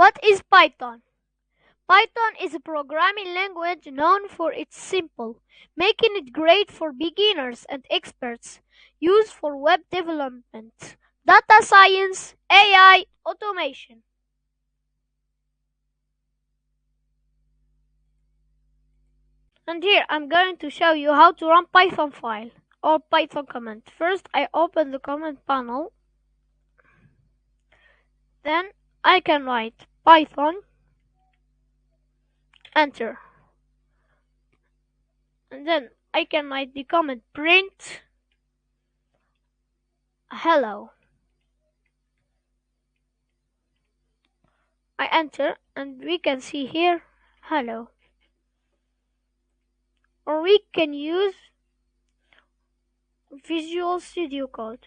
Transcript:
What is Python? Python is a programming language known for its simple, making it great for beginners and experts, used for web development, data science, AI, automation. And here I'm going to show you how to run Python file or Python command. First I open the command panel, then I can write Python, enter, and then I can write the command print hello. I enter and we can see here hello. Or we can use Visual Studio Code.